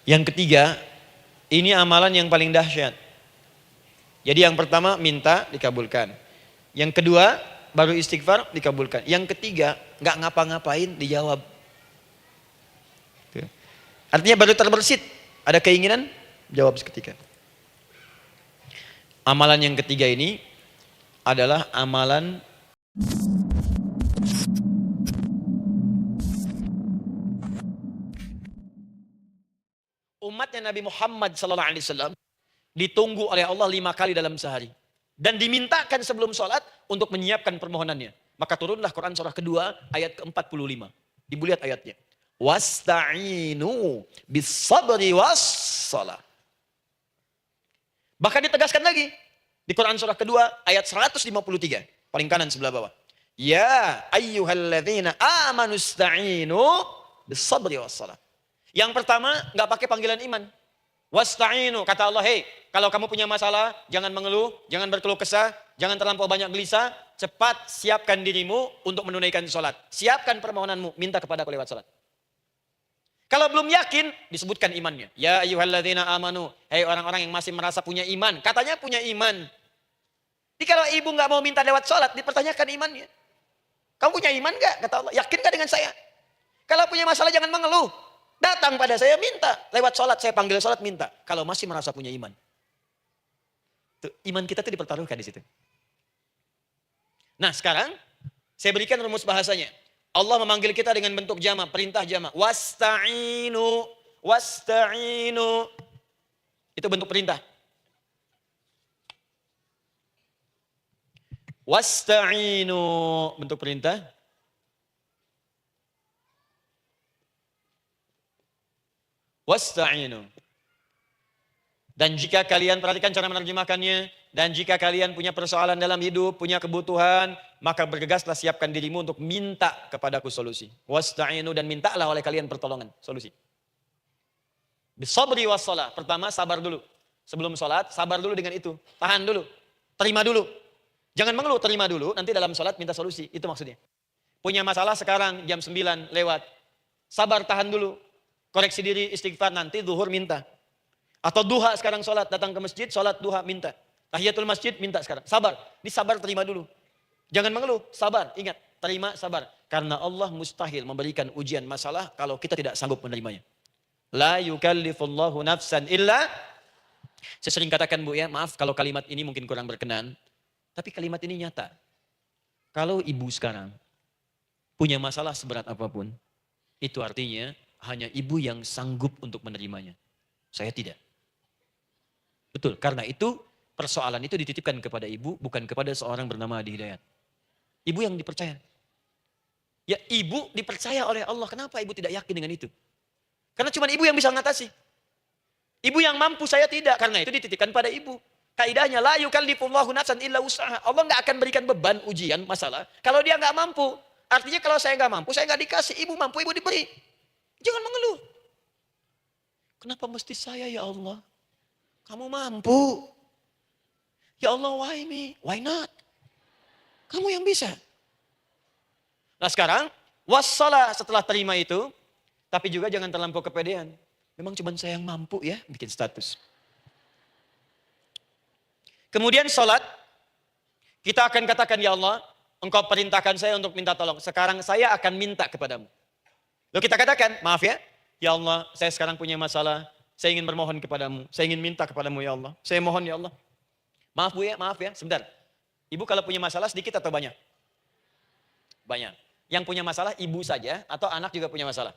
Yang ketiga, ini amalan yang paling dahsyat. Jadi yang pertama minta dikabulkan. Yang kedua baru istighfar dikabulkan. Yang ketiga nggak ngapa-ngapain dijawab. Artinya baru terbersit, ada keinginan jawab seketika. Amalan yang ketiga ini adalah amalan umatnya Nabi Muhammad SAW ditunggu oleh Allah 5 kali dalam sehari. Dan dimintakan sebelum sholat untuk menyiapkan permohonannya. Maka turunlah Quran surah kedua ayat ke-45. Ibu lihat ayatnya. Wasta'inu bis-sabri was-salah. Bahkan ditegaskan lagi. Di Quran surah kedua ayat 153. Paling kanan sebelah bawah. Ya ayyuhalladzina amanu ista'inu bis-sabri was-salah. Yang pertama nggak pakai panggilan iman. Wasta'inu, kata Allah, hei, kalau kamu punya masalah, jangan mengeluh, jangan berkeluh kesah, jangan terlampau banyak gelisah, cepat siapkan dirimu untuk menunaikan sholat. Siapkan permohonanmu, minta kepada aku lewat sholat. Kalau belum yakin, disebutkan imannya. Ya ayyuhalladzina amanu, hei orang-orang yang masih merasa punya iman, katanya punya iman. Jadi kalau ibu nggak mau minta lewat sholat, dipertanyakan imannya. Kamu punya iman nggak? Kata Allah, yakin nggak dengan saya? Kalau punya masalah jangan mengeluh. Datang pada saya minta. Lewat sholat, saya panggil sholat minta. Kalau masih merasa punya iman. Tuh, iman kita tuh dipertaruhkan di situ. Nah sekarang, saya berikan rumus bahasanya. Allah memanggil kita dengan bentuk jama, perintah jama. Wasta'inu, wasta'inu. Itu bentuk perintah. Wasta'inu, bentuk perintah. Wasta'inu. Dan jika kalian perhatikan cara menerjemahkannya, dan jika kalian punya persoalan dalam hidup, punya kebutuhan, maka bergegaslah siapkan dirimu untuk minta kepadaku solusi. Wasta'inu, dan mintalah oleh kalian pertolongan, solusi. Bisabri wassalah. Pertama sabar dulu. Sebelum sholat, sabar dulu dengan itu. Tahan dulu. Terima dulu. Jangan mengeluh, terima dulu. Nanti dalam sholat minta solusi. Itu maksudnya. Punya masalah sekarang jam 9 lewat. Sabar, tahan dulu. Koreksi diri, istighfar, nanti zuhur minta. Atau duha sekarang sholat, datang ke masjid, sholat duha minta. Tahiyatul masjid minta sekarang. Sabar, ini sabar terima dulu. Jangan mengeluh, sabar, ingat, terima sabar. Karena Allah mustahil memberikan ujian masalah kalau kita tidak sanggup menerimanya. La yukallifullahu nafsan illa. Saya sering katakan Bu ya, maaf kalau kalimat ini mungkin kurang berkenan. Tapi kalimat ini nyata. Kalau ibu sekarang punya masalah seberat apapun, itu artinya hanya ibu yang sanggup untuk menerimanya. Saya tidak. Betul, karena itu persoalan itu dititipkan kepada ibu, bukan kepada seorang bernama Adi Hidayat. Ibu yang dipercaya. Ya ibu dipercaya oleh Allah, kenapa ibu tidak yakin dengan itu? Karena cuma ibu yang bisa mengatasi. Ibu yang mampu, saya tidak. Karena itu dititipkan pada ibu. Kaidahnya, la yukallifullahu nafsan illa usaha. Allah nggak akan berikan beban ujian masalah kalau dia nggak mampu. Artinya kalau saya nggak mampu, saya nggak dikasih. Ibu mampu, ibu diberi. Jangan mengeluh. Kenapa mesti saya ya Allah? Kamu mampu. Ya Allah, why me? Why not? Kamu yang bisa. Nah sekarang, wassalah setelah terima itu, tapi juga jangan terlampau kepedean. Memang cuma saya yang mampu ya, bikin status. Kemudian sholat, kita akan katakan, ya Allah, Engkau perintahkan saya untuk minta tolong. Sekarang saya akan minta kepadamu. Lalu kita katakan, maaf ya Allah, saya sekarang punya masalah, saya ingin bermohon kepadamu, saya ingin minta kepadamu ya Allah. Saya mohon ya Allah. Maaf Bu ya, maaf ya, sebentar. Ibu kalau punya masalah sedikit atau banyak? Banyak. Yang punya masalah ibu saja atau anak juga punya masalah?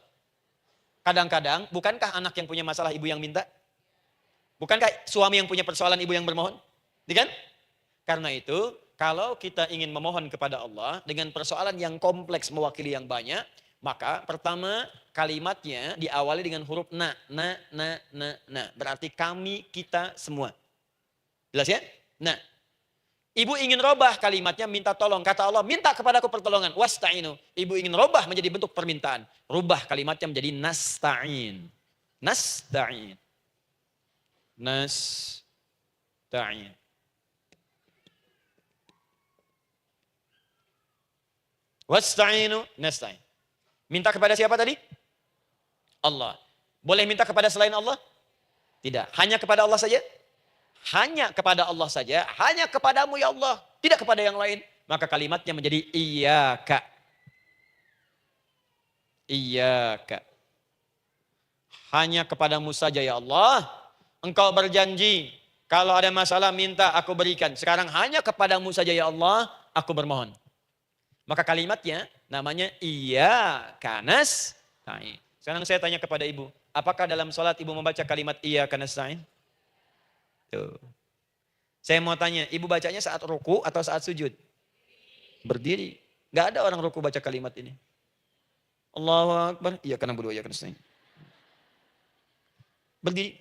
Kadang-kadang, bukankah anak yang punya masalah ibu yang minta? Bukankah suami yang punya persoalan ibu yang bermohon? Kan? Karena itu, kalau kita ingin memohon kepada Allah dengan persoalan yang kompleks mewakili yang banyak, maka pertama kalimatnya diawali dengan huruf na. Berarti kami, kita, semua. Jelas ya? Nah, ibu ingin robah kalimatnya minta tolong. Kata Allah, minta kepadaku pertolongan. Wasta'inu. Ibu ingin robah menjadi bentuk permintaan. Rubah kalimatnya menjadi nasta'in. Nasta'in. Nasta'in. Wasta'inu nasta'in. Minta kepada siapa tadi? Allah. Boleh minta kepada selain Allah? Tidak. Hanya kepada Allah saja? Hanya kepada Allah saja. Hanya kepadamu ya Allah. Tidak kepada yang lain. Maka kalimatnya menjadi iyyaka. Iyyaka. Hanya kepadamu saja ya Allah. Engkau berjanji. Kalau ada masalah minta aku berikan. Sekarang hanya kepadamu saja ya Allah. Aku bermohon. Maka kalimatnya namanya iyyaka nasta'in. Sekarang saya tanya kepada ibu. Apakah dalam sholat ibu membaca kalimat iyyaka nasta'in? Tuh. Saya mau tanya, ibu bacanya saat ruku atau saat sujud? Berdiri. Gak ada orang ruku baca kalimat ini. Allahu Akbar. Iyyaka na'budu wa iyyaka nasta'in. Berdiri.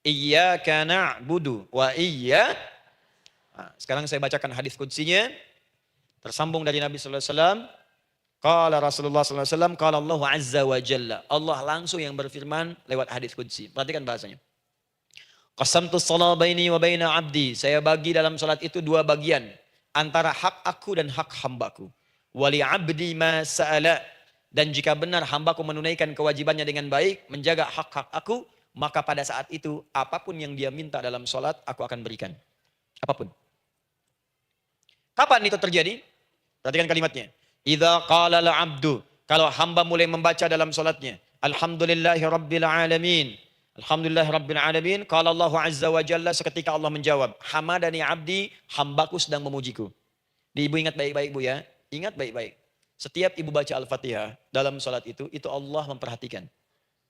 Iyyaka na'budu wa iyyaka. Nah, sekarang saya bacakan hadis qudsinya. Tersambung dari Nabi sallallahu alaihi wasallam. Qala Rasulullah sallallahu alaihi wasallam, qala Allah azza wa jalla. Allah langsung yang berfirman lewat hadis qudsi. Perhatikan bahasanya. Qasamtu shalah baini wa baina abdi. Saya bagi dalam salat itu dua bagian. Antara hak aku dan hak hambaku. Wali abdi ma sa'ala. Dan jika benar hambaku menunaikan kewajibannya dengan baik. Menjaga hak-hak aku. Maka pada saat itu apapun yang dia minta dalam salat aku akan berikan. Apapun. Kapan itu terjadi? Perhatikan kalimatnya. Idza qala al-'abdu. Kalau hamba mulai membaca dalam salatnya. Alhamdulillahi rabbil alamin. Alhamdulillah Rabbil Alamin. Qala Allah Azza wa Jalla, seketika Allah menjawab. Hamadani abdi, hambaku sedang memujiku. Ibu ingat baik-baik Bu ya. Ingat baik-baik. Setiap ibu baca Al-Fatihah dalam salat itu Allah memperhatikan.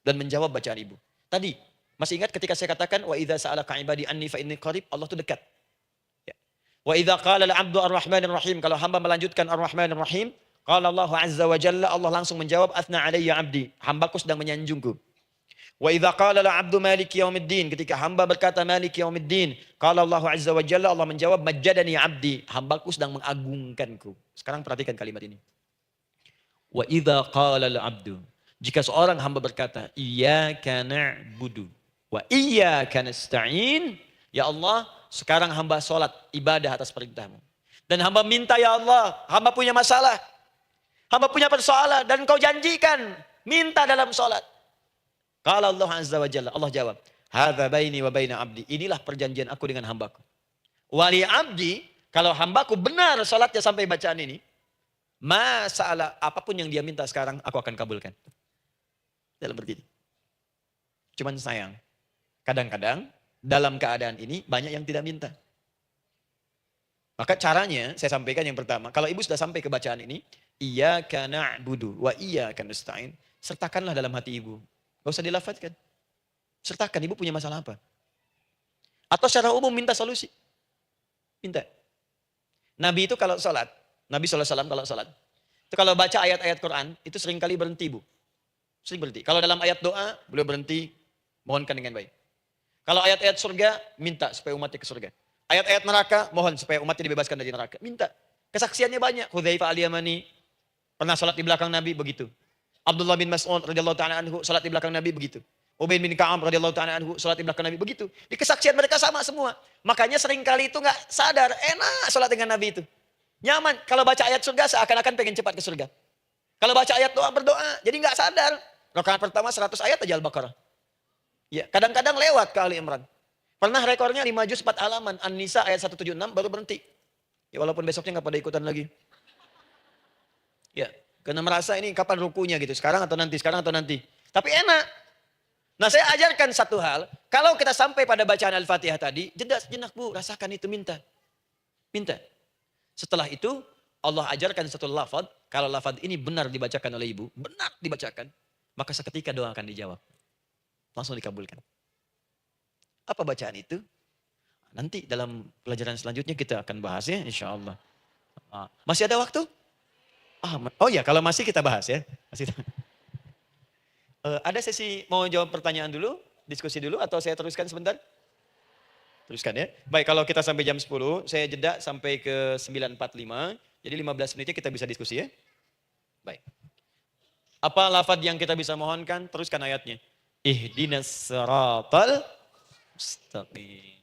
Dan menjawab bacaan ibu. Tadi, masih ingat ketika saya katakan, wa idza sa'alaka ibadi anni fa inni qarib, Allah itu dekat. Ya. Wa idza qala al-'abdu ar-rahmanir rahim, kalau hamba melanjutkan ar-rahmanir rahim, qala Allah Azza wa Jalla, Allah langsung menjawab, athna alayya abdi, hambaku sedang menyanjungku. Wa idza qala al-'abdu maliki yaumiddin, ketika hamba berkata maliki yaumiddin, qala Allah Azza wa Jalla, Allah menjawab majjadani abdi, hambaku sedang mengagungkanku. Sekarang perhatikan kalimat ini. Wa idza qala al-'abdu, jika seorang hamba berkata iyyaka na'budu wa iyyaka nasta'in, ya Allah, sekarang hamba salat ibadah atas perintahmu. Dan hamba minta ya Allah, hamba punya masalah, hamba punya persoalan dan Engkau janjikan minta dalam salat. Qala Allah Azza wa Jalla, Allah jawab, hadza baini wa baina abdi, inilah perjanjian aku dengan hambaku. Wali abdi, kalau hambaku benar salatnya sampai bacaan ini, masalah apapun yang dia minta sekarang aku akan kabulkan. Dalam begini. Cuman sayang, kadang-kadang dalam keadaan ini banyak yang tidak minta. Maka caranya saya sampaikan yang pertama, kalau ibu sudah sampai ke bacaan ini, iyyaka na'budu wa iyyaka nasta'in, sertakanlah dalam hati ibu. Gak usah dilafadzkan. Sertakan, ibu punya masalah apa? Atau secara umum minta solusi. Minta. Nabi itu kalau sholat, Nabi SAW kalau sholat, itu kalau baca ayat-ayat Quran, itu seringkali berhenti Bu. Sering berhenti. Kalau dalam ayat doa, beliau berhenti, mohonkan dengan baik. Kalau ayat-ayat surga, minta supaya umatnya ke surga. Ayat-ayat neraka, mohon supaya umatnya dibebaskan dari neraka. Minta. Kesaksiannya banyak. Hudzaifah al-Yamani, pernah sholat di belakang Nabi, begitu. Abdullah bin Mas'ud radhiyallahu ta'ala anhu salat di belakang Nabi begitu. Ubaid bin Ka'ab radhiyallahu ta'ala anhu salat di belakang Nabi begitu. Di kesaksian mereka sama semua. Makanya seringkali itu enggak sadar, enak salat dengan Nabi itu. Nyaman. Kalau baca ayat surga seakan-akan pengen cepat ke surga. Kalau baca ayat doa berdoa, jadi enggak sadar. Rakaat pertama 100 ayat aja Al-Baqarah. Ya, kadang-kadang lewat ke Ali Imran. Pernah rekornya 5 juz 4 halaman, An-Nisa ayat 176 baru berhenti. Ya walaupun besoknya enggak pada ikutan lagi. Ya. Karena merasa ini kapan rukunya gitu. Sekarang atau nanti, sekarang atau nanti. Tapi enak. Nah saya ajarkan satu hal. Kalau kita sampai pada bacaan Al-Fatihah tadi. Jeda sejenak Bu, rasakan itu minta. Minta. Setelah itu Allah ajarkan satu lafaz. Kalau lafaz ini benar dibacakan oleh ibu. Benar dibacakan. Maka seketika doa akan dijawab. Langsung dikabulkan. Apa bacaan itu? Nanti dalam pelajaran selanjutnya kita akan bahas ya insya Allah. Masih ada waktu? Oh ya, kalau masih kita bahas ya. Masih. Ada sesi mau jawab pertanyaan dulu, diskusi dulu, atau saya teruskan sebentar? Teruskan ya. Baik, kalau kita sampai jam 10, saya jeda sampai ke 9.45. Jadi 15 menitnya kita bisa diskusi ya. Baik. Apa lafaz yang kita bisa mohonkan? Teruskan ayatnya. Ihdinas siratal mustaqim.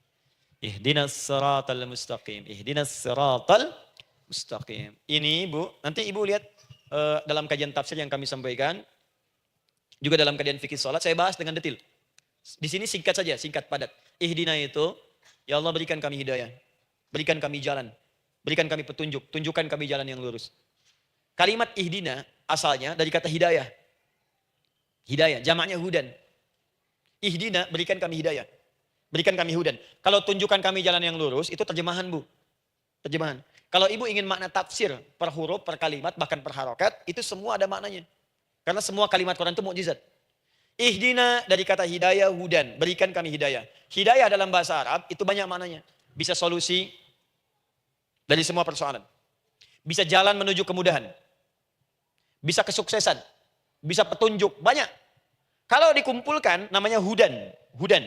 Ihdinas siratal mustaqim. Ihdinas siratal mustaqim. Ini Bu, nanti Ibu lihat dalam kajian tafsir yang kami sampaikan. Juga dalam kajian fikih salat saya bahas dengan detail. Di sini singkat saja, singkat padat. Ihdina itu, ya Allah berikan kami hidayah. Berikan kami jalan. Berikan kami petunjuk. Tunjukkan kami jalan yang lurus. Kalimat ihdina asalnya dari kata hidayah. Hidayah, jamaknya hudan. Ihdina, berikan kami hidayah. Berikan kami hudan. Kalau tunjukkan kami jalan yang lurus, itu terjemahan, Bu. Terjemahan. Kalau ibu ingin makna tafsir per huruf, per kalimat, bahkan per harokat, itu semua ada maknanya. Karena semua kalimat Quran itu mukjizat. Ihdina dari kata hidayah, hudan. Berikan kami hidayah. Hidayah dalam bahasa Arab itu banyak maknanya. Bisa solusi dari semua persoalan. Bisa jalan menuju kemudahan. Bisa kesuksesan. Bisa petunjuk. Banyak. Kalau dikumpulkan namanya hudan. Hudan.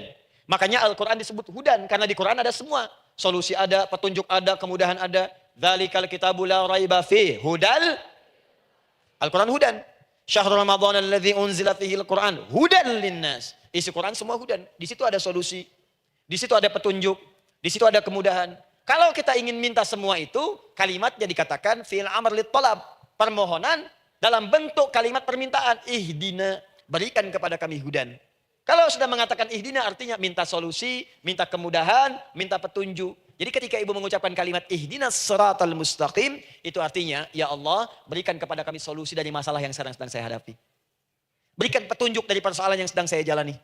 Makanya Al-Quran disebut hudan. Karena di Quran ada semua. Solusi ada, petunjuk ada, kemudahan ada. Dzalikal kitabu la raiba fih. Hudal. Al-Quran hudan. Syahrul Ramadan alladzi unzila fihi al-Quran hudan linnas. Isi Quran semua hudan. Di situ ada solusi. Di situ ada petunjuk. Di situ ada kemudahan. Kalau kita ingin minta semua itu, kalimatnya dikatakan fi'il amr lit talab. Permohonan dalam bentuk kalimat permintaan. Ihdina, berikan kepada kami hudan. Kalau sudah mengatakan ihdina artinya minta solusi, minta kemudahan, minta petunjuk. Jadi ketika ibu mengucapkan kalimat ihdinas siratal mustaqim, itu artinya, ya Allah, berikan kepada kami solusi dari masalah yang sedang saya hadapi. Berikan petunjuk dari persoalan yang sedang saya jalani.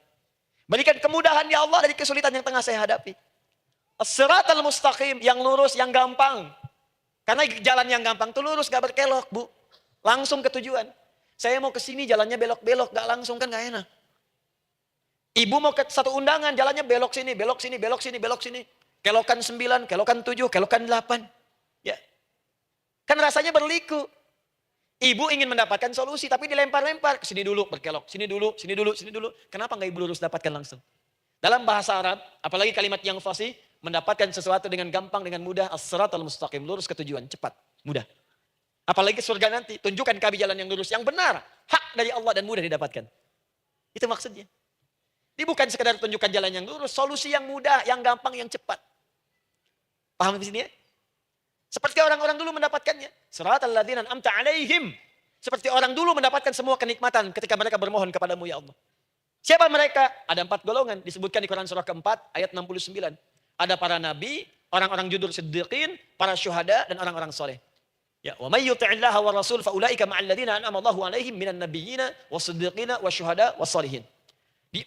Berikan kemudahan, ya Allah, dari kesulitan yang tengah saya hadapi. As-siratal mustaqim, yang lurus, yang gampang. Karena jalan yang gampang itu lurus, gak berkelok, Bu. Langsung ke tujuan. Saya mau ke sini, jalannya belok-belok, gak langsung kan gak enak. Ibu mau ke satu undangan, jalannya belok sini, belok sini, belok sini, belok sini. Kelokan 9, kelokan 7, kelokan 8. Ya. Kan rasanya berliku. Ibu ingin mendapatkan solusi, tapi dilempar-lempar. Sini dulu, berkelok. Sini dulu, sini dulu, sini dulu. Kenapa nggak ibu lurus dapatkan langsung? Dalam bahasa Arab, apalagi kalimat yang fasih, mendapatkan sesuatu dengan gampang, dengan mudah. As-siratal mustaqim, lurus ke tujuan, cepat, mudah. Apalagi surga nanti, tunjukkan kami jalan yang lurus, yang benar. Hak dari Allah dan mudah didapatkan. Itu maksudnya. Ini bukan sekedar tunjukkan jalan yang lurus, solusi yang mudah, yang gampang, yang cepat. Paham di sini ya? Seperti orang-orang dulu mendapatkannya. Siratal ladzina an'amta 'alaihim. Seperti orang dulu mendapatkan semua kenikmatan ketika mereka bermohon kepadamu ya Allah. Siapa mereka? Ada 4 golongan disebutkan di Quran surah keempat ayat 69. Ada para nabi, orang-orang jujur siddiqin, para syuhada dan orang-orang soleh. Ya, wa may yuti'illaha wa rasul fa ulaika ma'al ladzina an'ama Allahu 'alaihim minan nabiyyina was-siddiqina wasyuhada was-shalihin.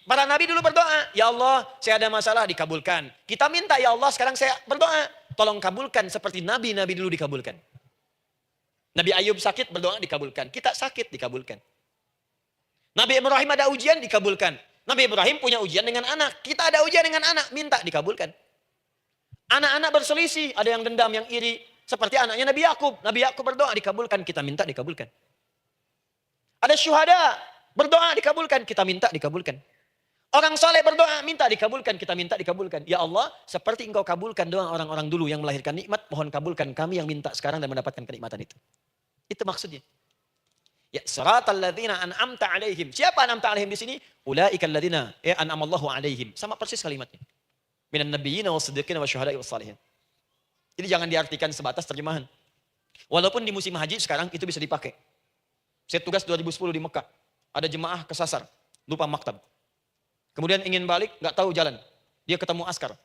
Para nabi dulu berdoa, ya Allah saya ada masalah dikabulkan. Kita minta ya Allah sekarang saya berdoa, tolong kabulkan seperti nabi-nabi dulu dikabulkan. Nabi Ayub sakit berdoa dikabulkan, kita sakit dikabulkan. Nabi Ibrahim ada ujian dikabulkan. Nabi Ibrahim punya ujian dengan anak, kita ada ujian dengan anak, minta dikabulkan. Anak-anak berselisih, ada yang dendam, yang iri. Seperti anaknya Nabi Yakub. Nabi Yakub berdoa dikabulkan, kita minta dikabulkan. Ada syuhada, berdoa dikabulkan, kita minta dikabulkan. Orang soleh berdoa, minta dikabulkan, kita minta dikabulkan. Ya Allah, seperti engkau kabulkan doa orang-orang dulu yang melahirkan nikmat, mohon kabulkan kami yang minta sekarang dan mendapatkan kenikmatan itu. Itu maksudnya. Ya, siratal ladzina an'amta 'alaihim. Siapa an'amta 'alaihim di sini? Ulaikal ladzina an'amallahu 'alaihim. Sama persis kalimatnya. Minan nabiyyina was-siddiqina wasyuhada'i was-shalihin. Jadi jangan diartikan sebatas terjemahan. Walaupun di musim haji sekarang itu bisa dipakai. Saya tugas 2010 di Mekah. Ada jemaah kesasar, lupa maktab. Kemudian ingin balik, nggak tahu jalan. Dia ketemu askar.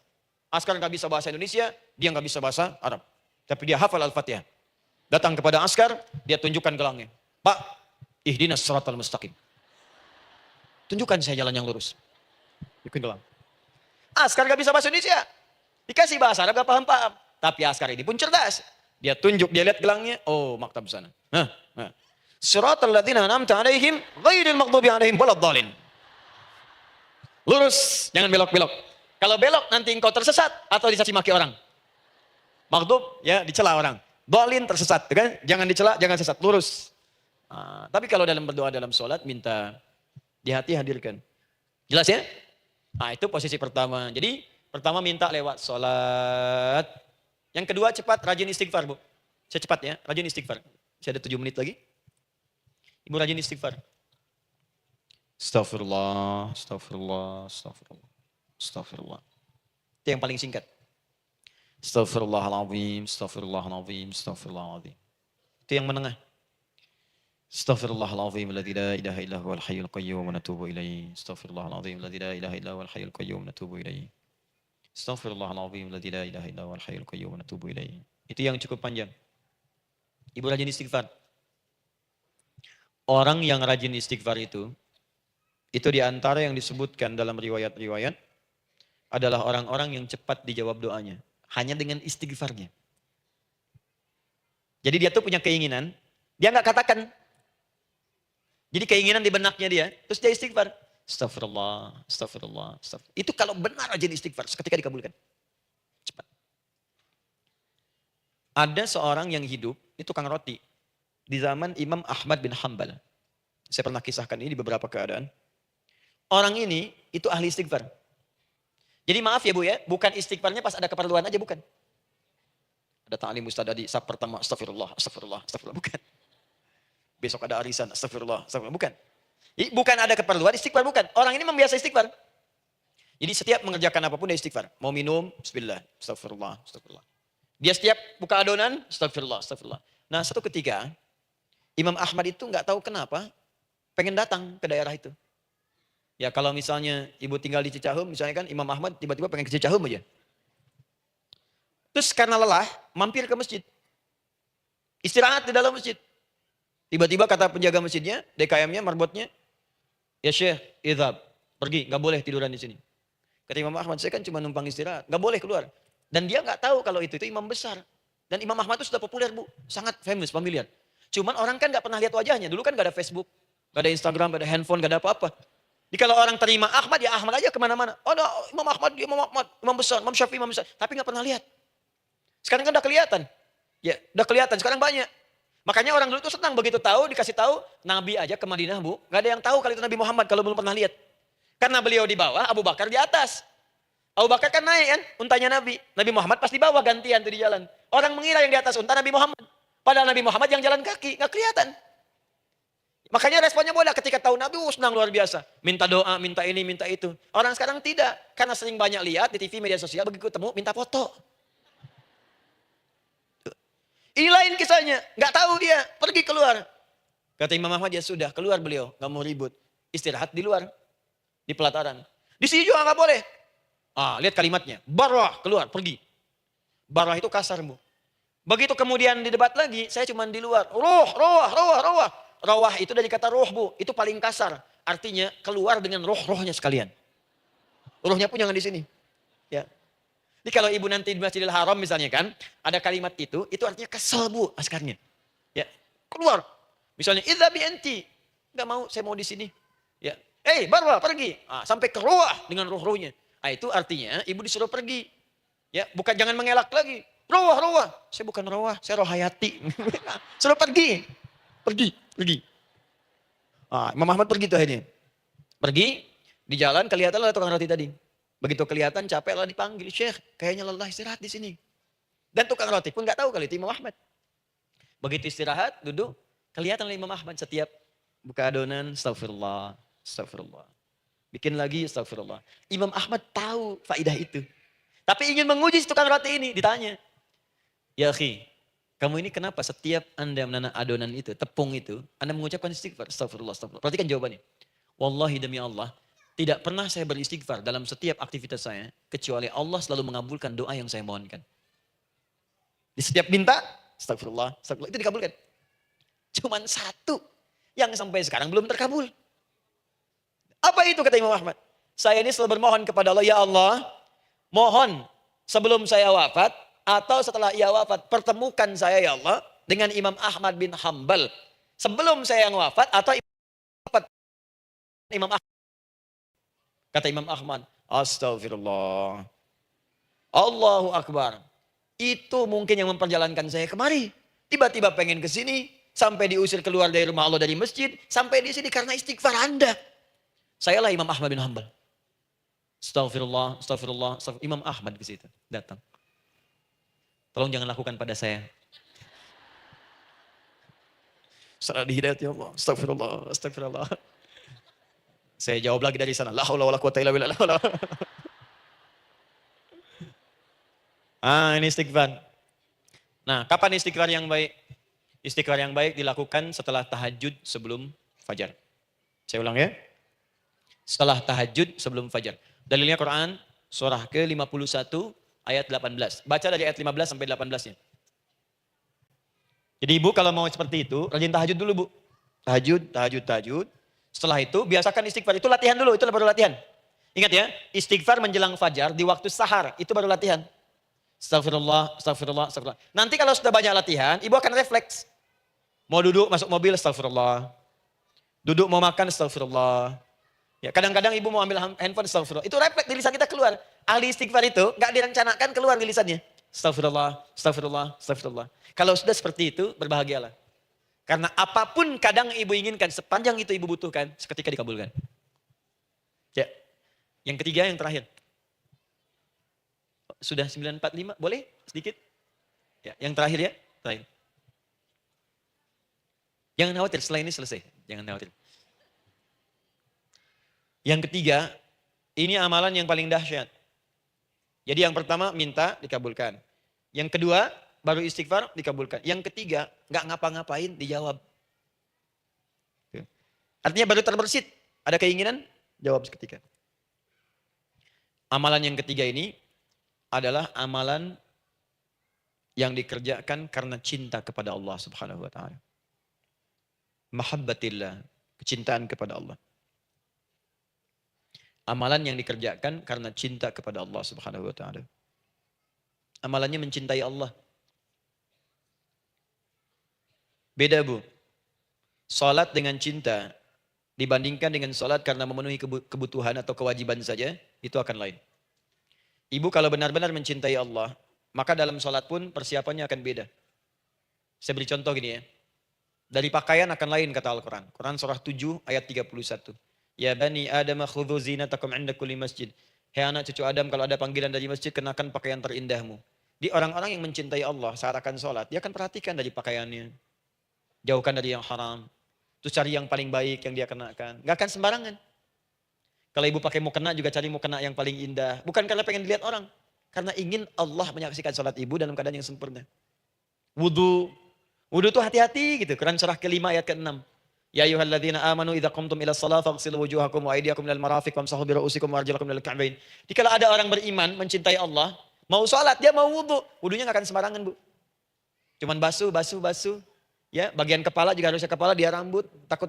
Askar nggak bisa bahasa Indonesia, dia nggak bisa bahasa Arab. Tapi dia hafal Al-Fatihah. Datang kepada askar, dia tunjukkan gelangnya. Pak, ihdinas siratal mustaqim. Tunjukkan saya jalan yang lurus. Tunjukin gelang. Askar nggak bisa bahasa Indonesia. Dikasih bahasa Arab nggak paham-paham. Tapi askar ini pun cerdas. Dia tunjuk, dia lihat gelangnya. Oh, maktab sana. Siratal ladzina an'amta 'alaihim ghairil maghdubi 'alaihim waladdallin. Lurus, jangan belok-belok. Kalau belok nanti engkau tersesat atau dicaci maki orang. Maghdub ya dicela orang. Dhalin tersesat, kan? Jangan dicela, jangan sesat, lurus. Tapi kalau dalam berdoa dalam sholat minta di hati hadirkan. Jelas ya? Itu posisi pertama. Jadi pertama minta lewat sholat. Yang kedua cepat rajin istighfar, Bu. Saya cepat ya, rajin istighfar. Saya ada 7 menit lagi. Ibu rajin istighfar. Astaghfirullah, astaghfirullah, astaghfirullah, astaghfirullah. Itu yang paling singkat. Astaghfirullahaladzim, astaghfirullahaladzim, astaghfirullahaladzim. Itu yang menengah. Astaghfirullahaladzim alladzi la ilaha illa huwal hayyul qayyum wa natubu ilaihi. Astaghfirullahaladzim alladzi la ilaha illa huwal hayyul qayyum wa natubu ilaihi. Astaghfirullahaladzim alladzi la ilaha illa huwal hayyul qayyum wa natubu ilaihi. Itu yang cukup panjang. Ibu rajin istighfar. Orang yang rajin istighfar itu di antara yang disebutkan dalam riwayat-riwayat adalah orang-orang yang cepat dijawab doanya. Hanya dengan istighfarnya. Jadi dia tuh punya keinginan, dia nggak katakan. Jadi keinginan di benaknya dia, terus dia istighfar. Astagfirullah, astagfirullah, astagfirullah. Itu kalau benar rajin istighfar, seketika dikabulkan. Cepat. Ada seorang yang hidup, itu Kang Roti. Di zaman Imam Ahmad bin Hanbal. Saya pernah kisahkan ini di beberapa keadaan. Orang ini, itu ahli istighfar. Jadi maaf ya Bu ya, bukan istighfarnya pas ada keperluan aja, bukan. Ada ta'lim ustaz tadi, sab pertama, astagfirullah, astagfirullah, astagfirullah, bukan. Besok ada arisan, astagfirullah, astagfirullah, bukan. Bukan ada keperluan, istighfar bukan. Orang ini membiasa istighfar. Jadi setiap mengerjakan apapun dia istighfar. Mau minum, bismillah, astagfirullah, astagfirullah. Dia setiap buka adonan, astagfirullah, astagfirullah. Nah satu ketika, Imam Ahmad itu nggak tahu kenapa, pengen datang ke daerah itu. Ya kalau misalnya ibu tinggal di Cicahem, misalnya kan Imam Ahmad tiba-tiba pengen ke Cicahem aja. Terus karena lelah, mampir ke masjid. Istirahat di dalam masjid. Tiba-tiba kata penjaga masjidnya, DKM-nya, marbotnya, ya Syekh, idhab, pergi, nggak boleh tiduran di sini. Kata Imam Ahmad, saya kan cuma numpang istirahat, nggak boleh keluar. Dan dia nggak tahu kalau itu imam besar. Dan Imam Ahmad itu sudah populer Bu, sangat famous, familiar. Cuman orang kan nggak pernah lihat wajahnya, dulu kan nggak ada Facebook, nggak ada Instagram, nggak ada handphone, nggak ada apa-apa. Jadi kalau orang terima Ahmad, ya Ahmad aja kemana-mana. Oh, ada Imam Ahmad, Imam besar, Imam Syafi'i, Imam besar. Tapi nggak pernah lihat. Sekarang kan udah kelihatan. Ya, udah kelihatan, sekarang banyak. Makanya orang dulu itu senang begitu tahu, dikasih tahu, Nabi aja ke Madinah Bu, gak ada yang tahu kalau itu Nabi Muhammad kalau belum pernah lihat. Karena beliau di bawah, Abu Bakar di atas. Abu Bakar kan naik kan, untanya Nabi. Nabi Muhammad pas di bawah gantian tuh di jalan. Orang mengira yang di atas unta Nabi Muhammad. Padahal Nabi Muhammad yang jalan kaki, gak kelihatan. Makanya responnya boleh ketika tahu Nabi, senang luar biasa. Minta doa, minta ini, minta itu. Orang sekarang tidak, karena sering banyak lihat di TV, media sosial, begitu ketemu, minta foto. Ini lain kisahnya, nggak tahu dia, pergi keluar. Kata Imam Ahmad, ya sudah, keluar beliau, nggak mau ribut. Istirahat di luar, di pelataran. Di sini juga nggak boleh. Lihat kalimatnya, barwah, keluar, pergi. Barwah itu kasar Bu. Begitu kemudian di debat lagi, saya cuma di luar. Rawah. Rawah itu dari kata roh Bu, itu paling kasar. Artinya keluar dengan roh-rohnya sekalian. Rohnya pun jangan di sini. Ya. Jadi kalau ibu nanti di Masjidil Haram misalnya kan, ada kalimat itu artinya kesel Bu askarnya. Ya, keluar. Misalnya, idza bi anti. Enggak mau, saya mau di sini. Ya. Barwa, pergi. Sampai ke roh dengan roh-rohnya. Itu artinya ibu disuruh pergi. Ya, bukan jangan mengelak lagi. Roh. Saya bukan roh, saya roh hayati. Suruh pergi. Pergi. Imam Ahmad pergi tuh akhirnya. Pergi, di jalan kelihatan lah tukang roti tadi. Begitu kelihatan capek lah dipanggil, Syekh, kayaknya lelah istirahat di sini. Dan tukang roti pun nggak tahu kali itu Imam Ahmad. Begitu istirahat, duduk, kelihatan lah Imam Ahmad setiap buka adonan, astagfirullah. Bikin lagi, astagfirullah. Imam Ahmad tahu faidah itu. Tapi ingin menguji tukang roti ini, ditanya. Ya akhi, kamu ini kenapa setiap Anda menanak adonan itu, tepung itu, Anda mengucapkan istighfar, astagfirullah. Perhatikan jawabannya. Wallahi demi Allah, tidak pernah saya beristighfar dalam setiap aktivitas saya, kecuali Allah selalu mengabulkan doa yang saya mohonkan. Di setiap minta, astagfirullah, itu dikabulkan. Cuman satu yang sampai sekarang belum terkabul. Apa itu kata Imam Ahmad? Saya ini selalu bermohon kepada Allah, ya Allah, mohon sebelum saya wafat, atau setelah ia wafat, pertemukan saya ya Allah, dengan Imam Ahmad bin Hanbal. Sebelum saya yang wafat, atau Imam Ahmad. Kata Imam Ahmad, astagfirullah. Allahu Akbar. Itu mungkin yang memperjalankan saya kemari. Tiba-tiba pengen ke sini, sampai diusir keluar dari rumah Allah dari masjid, sampai di sini karena istighfar Anda. Sayalah Imam Ahmad bin Hanbal. Astagfirullah. Imam Ahmad ke situ datang. Tolong jangan lakukan pada saya. Salah di hidayat ya Allah. Astagfirullah. Saya jawab lagi dari sana. La haula wala quwata illa billah. Ini istighfar. Nah, kapan istighfar yang baik? Istighfar yang baik dilakukan setelah tahajud sebelum fajar. Saya ulang ya. Setelah tahajud sebelum fajar. Dalilnya Quran surah ke-51 ayat 18. Baca dari ayat 15 sampai 18-nya. Jadi ibu kalau mau seperti itu, rajin tahajud dulu bu. Tahajud. Setelah itu biasakan istighfar. Itu latihan dulu, itu baru latihan. Ingat ya, istighfar menjelang fajar di waktu sahar, itu baru latihan. Astagfirullah. Nanti kalau sudah banyak latihan, ibu akan refleks. Mau duduk masuk mobil, astagfirullah. Duduk mau makan, astagfirullah. Ya, kadang-kadang ibu mau ambil handphone, astagfirullah. Itu refleks di lisan kita keluar. Ahli istighfar itu gak direncanakan keluar di lisannya. Astagfirullah. Kalau sudah seperti itu, berbahagialah. Karena apapun kadang ibu inginkan, sepanjang itu ibu butuhkan, seketika dikabulkan. Ya. Yang ketiga, yang terakhir. Sudah 9:45, boleh sedikit? Ya, yang terakhir ya, terakhir. Jangan khawatir, setelah ini selesai. Jangan khawatir. Yang ketiga, ini amalan yang paling dahsyat. Jadi yang pertama minta dikabulkan. Yang kedua baru istighfar dikabulkan. Yang ketiga nggak ngapa-ngapain dijawab. Artinya baru terbersit. Ada keinginan jawab seketika. Amalan yang ketiga ini adalah amalan yang dikerjakan karena cinta kepada Allah Subhanahu wa taala. Mahabbatillah, kecintaan kepada Allah. Amalan yang dikerjakan karena cinta kepada Allah Subhanahu wa taala. Amalannya mencintai Allah. Beda bu. Salat dengan cinta dibandingkan dengan salat karena memenuhi kebutuhan atau kewajiban saja, itu akan lain. Ibu kalau benar-benar mencintai Allah, maka dalam salat pun persiapannya akan beda. Saya beri contoh gini ya. Dari pakaian akan lain kata Al-Quran. Quran surah 7 ayat 31. Ya bani Adam khudhu zinatakum inda kulli masjid. Hei anak cucu Adam, kalau ada panggilan dari masjid, kenakan pakaian terindahmu. Di orang-orang yang mencintai Allah saat akan sholat, dia akan perhatikan dari pakaiannya. Jauhkan dari yang haram. Terus cari yang paling baik yang dia kenakan. Gak akan sembarangan. Kalau ibu pakai mukena juga cari mukena yang paling indah. Bukan karena pengen dilihat orang. Karena ingin Allah menyaksikan sholat ibu dalam keadaan yang sempurna. Wudu. Wudu itu hati-hati gitu. Quran surah ke-5 ayat ke-6. Ya ayyuhalladzina amanu idza qumtum ila shalah faghsilu wujuhakum wa aydiyakum ilal marafiq wamsahu bi ru'usikum wa arjulakum ilal ka'bain. Jadi kalau ada orang beriman mencintai Allah, mau salat dia mau wudu, wudunya enggak akan sembarangan, Bu. Cuman basuh. Ya, bagian kepala juga harusnya kepala, dia rambut, takut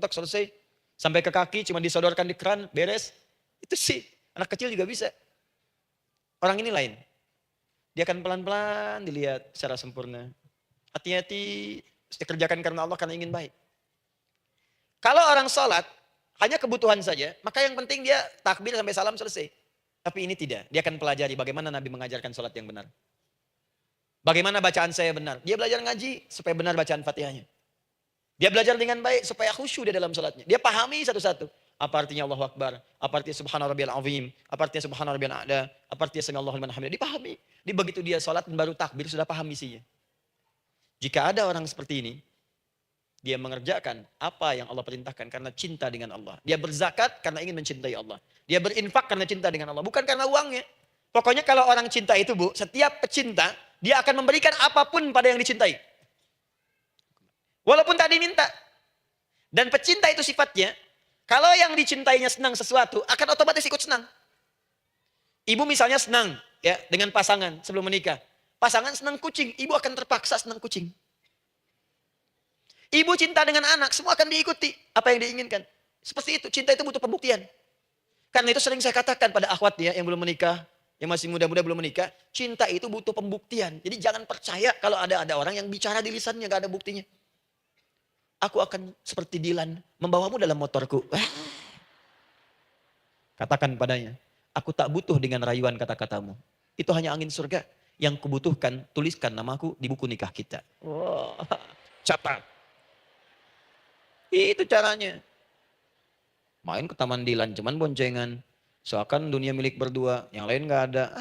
selesai. Sampai ke kaki cuma disodorkan di keran, beres. Itu sih anak kecil juga bisa. Orang ini lain. Dia akan pelan-pelan dilihat secara sempurna. Hati-hati, dikerjakan karena Allah, karena ingin baik. Kalau orang sholat, hanya kebutuhan saja, maka yang penting dia takbir sampai salam selesai. Tapi ini tidak, dia akan pelajari bagaimana Nabi mengajarkan sholat yang benar. Bagaimana bacaan saya benar. Dia belajar ngaji supaya benar bacaan Fatihahnya. Dia belajar dengan baik supaya khusyuk di dalam sholatnya. Dia pahami satu-satu. Apa artinya Allahu Akbar, apa artinya Subhana Rabbiyal Azim, apa artinya Subhana Rabbiyal A'la, apa artinya Sami Allahu liman hamidah. Dipahami. Begitu dia sholat dan baru takbir sudah paham misinya. Jika ada orang seperti ini, dia mengerjakan apa yang Allah perintahkan karena cinta dengan Allah. Dia berzakat karena ingin mencintai Allah. Dia berinfak karena cinta dengan Allah, bukan karena uangnya. Pokoknya kalau orang cinta itu, Bu, setiap pecinta, dia akan memberikan apapun pada yang dicintai. Walaupun tak diminta. Dan pecinta itu sifatnya, kalau yang dicintainya senang sesuatu, akan otomatis ikut senang. Ibu misalnya senang ya dengan pasangan sebelum menikah. Pasangan senang kucing, ibu akan terpaksa senang kucing. Ibu cinta dengan anak, semua akan diikuti apa yang diinginkan. Seperti itu, cinta itu butuh pembuktian. Karena itu sering saya katakan pada akhwat ya yang belum menikah, yang masih muda-muda belum menikah, cinta itu butuh pembuktian. Jadi jangan percaya kalau ada orang yang bicara di lisannya gak ada buktinya. Aku akan seperti Dilan, membawamu dalam motorku. Katakan padanya, aku tak butuh dengan rayuan kata-katamu. Itu hanya angin surga. Yang kubutuhkan, tuliskan namaku di buku nikah kita. Wah, catat. Itu caranya. Main ke Taman Dilan, cuman boncengan. Seakan dunia milik berdua, yang lain gak ada.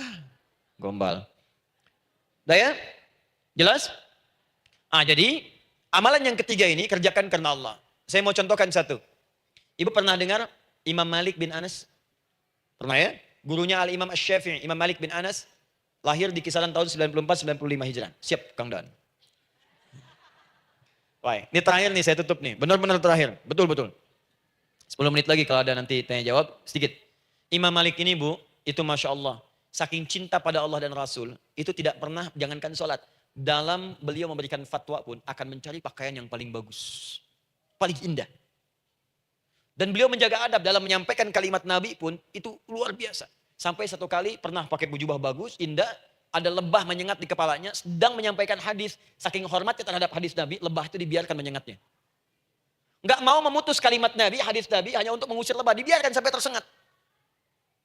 Gombal. Udah ya? Jelas? Jadi amalan yang ketiga ini kerjakan karena Allah. Saya mau contohkan satu. Ibu pernah dengar Imam Malik bin Anas? Pernah ya? Gurunya Al-Imam Asy-Syafi'i, Imam Malik bin Anas. Lahir di kisaran tahun 94-95 Hijrah. Siap Kang Dan. Baik, ini terakhir nih saya tutup nih. Benar-benar terakhir. Betul-betul. 10 menit lagi kalau ada nanti tanya jawab sedikit. Imam Malik ini Bu, itu Masya Allah. Saking cinta pada Allah dan Rasul, itu tidak pernah, jangankan sholat. Dalam beliau memberikan fatwa pun akan mencari pakaian yang paling bagus. Paling indah. Dan beliau menjaga adab dalam menyampaikan kalimat Nabi pun itu luar biasa. Sampai satu kali pernah pakai jubah bagus, indah, ada lebah menyengat di kepalanya, sedang menyampaikan hadis. Saking hormatnya terhadap hadis Nabi, lebah itu dibiarkan menyengatnya. Enggak mau memutus kalimat Nabi, hadis Nabi hanya untuk mengusir lebah, dibiarkan sampai tersengat.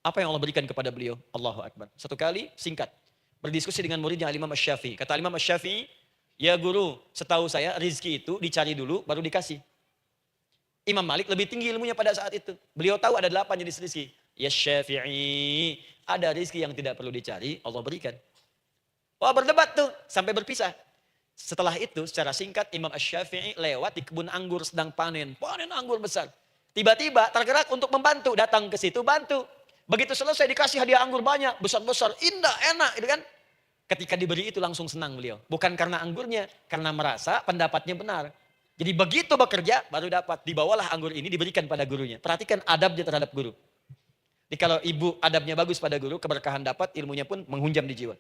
Apa yang Allah berikan kepada beliau? Allahu Akbar. Satu kali singkat, berdiskusi dengan muridnya Imam Asy-Syafi'i. Kata Imam Asy-Syafi'i, ya guru, setahu saya rizki itu dicari dulu baru dikasih. Imam Malik lebih tinggi ilmunya pada saat itu. Beliau tahu ada 8 jenis rizki. Ya Syafi'i, ada rizki yang tidak perlu dicari, Allah berikan. Wah berdebat tuh, sampai berpisah. Setelah itu secara singkat Imam Asy-Syafi'i lewat di kebun anggur sedang panen. Panen anggur besar. Tiba-tiba tergerak untuk membantu, datang ke situ bantu. Begitu selesai dikasih hadiah anggur banyak, besar-besar, indah, enak, gitu kan. Ketika diberi itu langsung senang beliau. Bukan karena anggurnya, karena merasa pendapatnya benar. Jadi begitu bekerja baru dapat. Dibawalah anggur ini diberikan pada gurunya. Perhatikan adabnya terhadap guru. Jadi kalau ibu adabnya bagus pada guru, keberkahan dapat, ilmunya pun menghunjam di jiwa.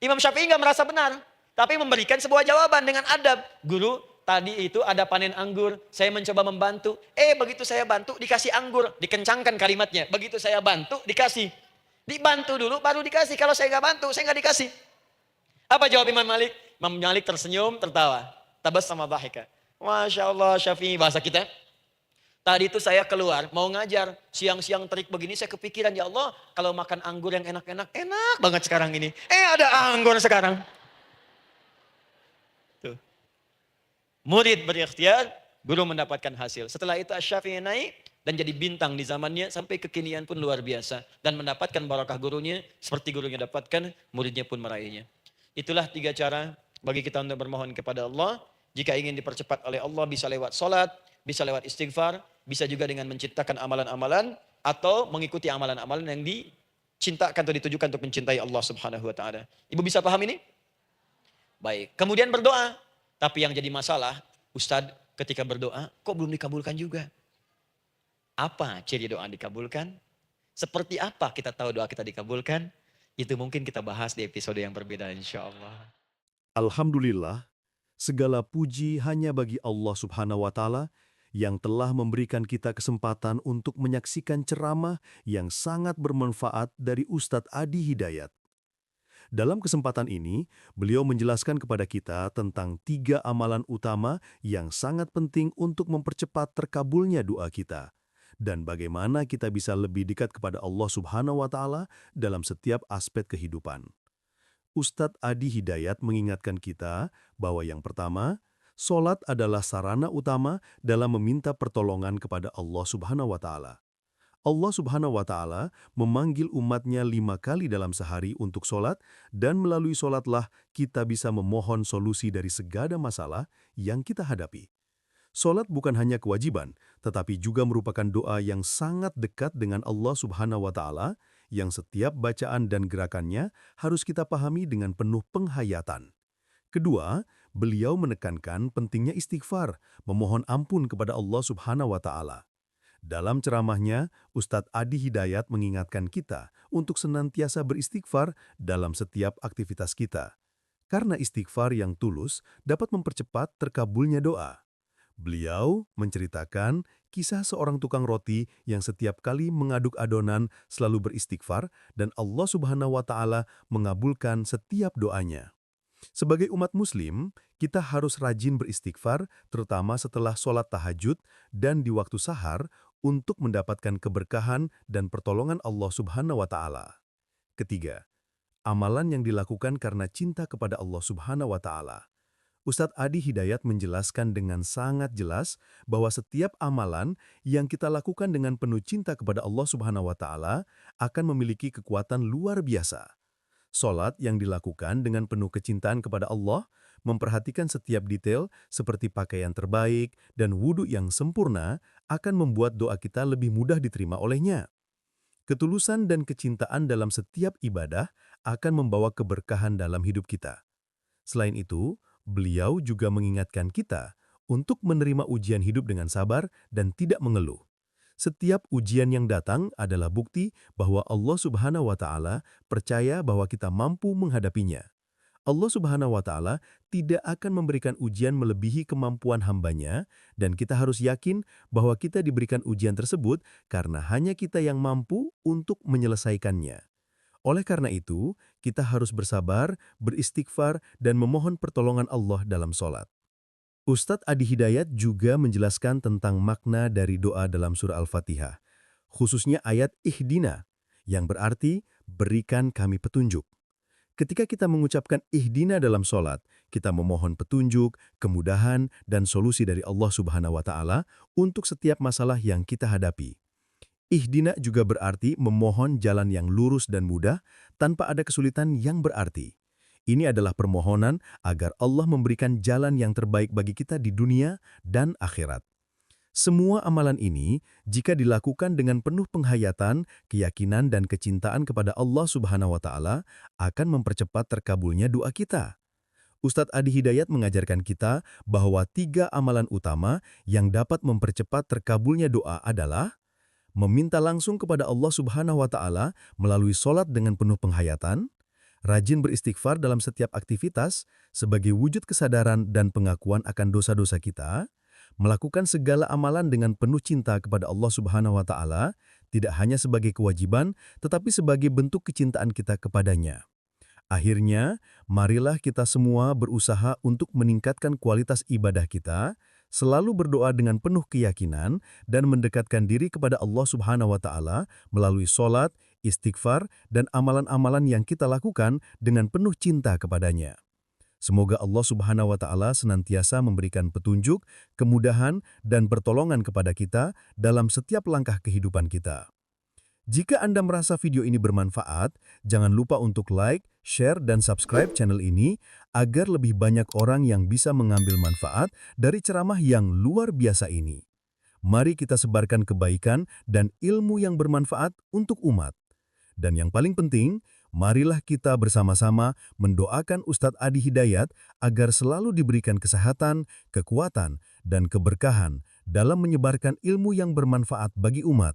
Imam Syafi'i nggak merasa benar, tapi memberikan sebuah jawaban dengan adab. Guru, tadi itu ada panen anggur, saya mencoba membantu. Begitu saya bantu, dikasih anggur. Dikencangkan kalimatnya. Begitu saya bantu, dikasih. Dibantu dulu, baru dikasih. Kalau saya nggak bantu, saya nggak dikasih. Apa jawab Imam Malik? Imam Malik tersenyum, tertawa. Tabassama dhahika. Masya Allah, Syafi'i bahasa kita. Tadi itu saya keluar, mau ngajar. Siang-siang terik begini saya kepikiran, ya Allah, kalau makan anggur yang enak-enak, enak banget sekarang ini. Ada anggur sekarang. Tuh. Murid berikhtiar, guru mendapatkan hasil. Setelah itu Asy-Syafi'i naik dan jadi bintang di zamannya sampai kekinian pun luar biasa. Dan mendapatkan barakah gurunya, seperti gurunya dapatkan, muridnya pun meraihnya. Itulah 3 cara bagi kita untuk bermohon kepada Allah. Jika ingin dipercepat oleh Allah bisa lewat sholat, bisa lewat istighfar, bisa juga dengan menciptakan amalan-amalan atau mengikuti amalan-amalan yang dicintakan atau ditujukan untuk mencintai Allah Subhanahu wa taala. Ibu bisa paham ini? Baik. Kemudian berdoa. Tapi yang jadi masalah, Ustadz ketika berdoa kok belum dikabulkan juga? Apa ciri doa dikabulkan? Seperti apa kita tahu doa kita dikabulkan? Itu mungkin kita bahas di episode yang berbeda insya Allah. Alhamdulillah, segala puji hanya bagi Allah Subhanahu wa Ta'ala yang telah memberikan kita kesempatan untuk menyaksikan ceramah yang sangat bermanfaat dari Ustadz Adi Hidayat. Dalam kesempatan ini, beliau menjelaskan kepada kita tentang 3 amalan utama yang sangat penting untuk mempercepat terkabulnya doa kita, dan bagaimana kita bisa lebih dekat kepada Allah Subhanahu wa Ta'ala dalam setiap aspek kehidupan. Ustadz Adi Hidayat mengingatkan kita bahwa yang pertama, sholat adalah sarana utama dalam meminta pertolongan kepada Allah Subhanahu wa Ta'ala. Allah Subhanahu wa Ta'ala memanggil umatnya 5 kali dalam sehari untuk sholat, dan melalui sholatlah kita bisa memohon solusi dari segala masalah yang kita hadapi. Sholat bukan hanya kewajiban, tetapi juga merupakan doa yang sangat dekat dengan Allah Subhanahu wa Ta'ala, yang setiap bacaan dan gerakannya harus kita pahami dengan penuh penghayatan. Kedua, beliau menekankan pentingnya istighfar, memohon ampun kepada Allah Subhanahu wa Ta'ala. Dalam ceramahnya, Ustadz Adi Hidayat mengingatkan kita untuk senantiasa beristighfar dalam setiap aktivitas kita. Karena istighfar yang tulus dapat mempercepat terkabulnya doa. Beliau menceritakan kisah seorang tukang roti yang setiap kali mengaduk adonan selalu beristighfar dan Allah Subhanahu wa Ta'ala mengabulkan setiap doanya. Sebagai umat muslim, kita harus rajin beristighfar terutama setelah sholat tahajud dan di waktu sahar untuk mendapatkan keberkahan dan pertolongan Allah Subhanahu wa Ta'ala. Ketiga, amalan yang dilakukan karena cinta kepada Allah Subhanahu wa Ta'ala. Ustadz Adi Hidayat menjelaskan dengan sangat jelas bahwa setiap amalan yang kita lakukan dengan penuh cinta kepada Allah Subhanahu wa Ta'ala akan memiliki kekuatan luar biasa. Sholat yang dilakukan dengan penuh kecintaan kepada Allah, memperhatikan setiap detail seperti pakaian terbaik dan wudhu yang sempurna akan membuat doa kita lebih mudah diterima olehnya. Ketulusan dan kecintaan dalam setiap ibadah akan membawa keberkahan dalam hidup kita. Selain itu, beliau juga mengingatkan kita untuk menerima ujian hidup dengan sabar dan tidak mengeluh. Setiap ujian yang datang adalah bukti bahwa Allah Subhanahu wa Ta'ala percaya bahwa kita mampu menghadapinya. Allah Subhanahu wa Ta'ala tidak akan memberikan ujian melebihi kemampuan hambanya, dan kita harus yakin bahwa kita diberikan ujian tersebut karena hanya kita yang mampu untuk menyelesaikannya. Oleh karena itu, kita harus bersabar, beristighfar, dan memohon pertolongan Allah dalam sholat. Ustadz Adi Hidayat juga menjelaskan tentang makna dari doa dalam surah Al-Fatihah, khususnya ayat Ihdina, yang berarti berikan kami petunjuk. Ketika kita mengucapkan ihdina dalam sholat, kita memohon petunjuk, kemudahan, dan solusi dari Allah Subhanahu wa Ta'ala untuk setiap masalah yang kita hadapi. Ihdina juga berarti memohon jalan yang lurus dan mudah tanpa ada kesulitan yang berarti. Ini adalah permohonan agar Allah memberikan jalan yang terbaik bagi kita di dunia dan akhirat. Semua amalan ini, jika dilakukan dengan penuh penghayatan, keyakinan, dan kecintaan kepada Allah Subhanahu wa Ta'ala, akan mempercepat terkabulnya doa kita. Ustadz Adi Hidayat mengajarkan kita bahwa 3 amalan utama yang dapat mempercepat terkabulnya doa adalah meminta langsung kepada Allah Subhanahu wa Ta'ala melalui sholat dengan penuh penghayatan, rajin beristighfar dalam setiap aktivitas sebagai wujud kesadaran dan pengakuan akan dosa-dosa kita, melakukan segala amalan dengan penuh cinta kepada Allah Subhanahu wa Ta'ala, tidak hanya sebagai kewajiban, tetapi sebagai bentuk kecintaan kita kepadanya. Akhirnya, marilah kita semua berusaha untuk meningkatkan kualitas ibadah kita, selalu berdoa dengan penuh keyakinan, dan mendekatkan diri kepada Allah Subhanahu wa Ta'ala melalui sholat, istighfar, dan amalan-amalan yang kita lakukan dengan penuh cinta kepadanya. Semoga Allah Subhanahu wa Ta'ala senantiasa memberikan petunjuk, kemudahan, dan pertolongan kepada kita dalam setiap langkah kehidupan kita. Jika Anda merasa video ini bermanfaat, jangan lupa untuk like, share, dan subscribe channel ini agar lebih banyak orang yang bisa mengambil manfaat dari ceramah yang luar biasa ini. Mari kita sebarkan kebaikan dan ilmu yang bermanfaat untuk umat. Dan yang paling penting, marilah kita bersama-sama mendoakan Ustadz Adi Hidayat agar selalu diberikan kesehatan, kekuatan, dan keberkahan dalam menyebarkan ilmu yang bermanfaat bagi umat.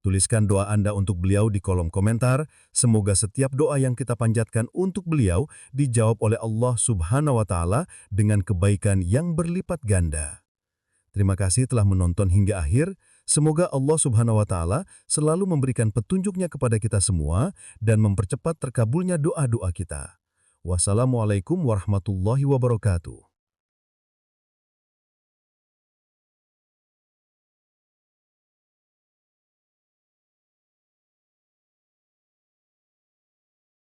Tuliskan doa Anda untuk beliau di kolom komentar. Semoga setiap doa yang kita panjatkan untuk beliau dijawab oleh Allah Subhanahu wa Ta'ala dengan kebaikan yang berlipat ganda. Terima kasih telah menonton hingga akhir. Semoga Allah Subhanahu wa Ta'ala selalu memberikan petunjuknya kepada kita semua dan mempercepat terkabulnya doa-doa kita. Wassalamualaikum warahmatullahi wabarakatuh.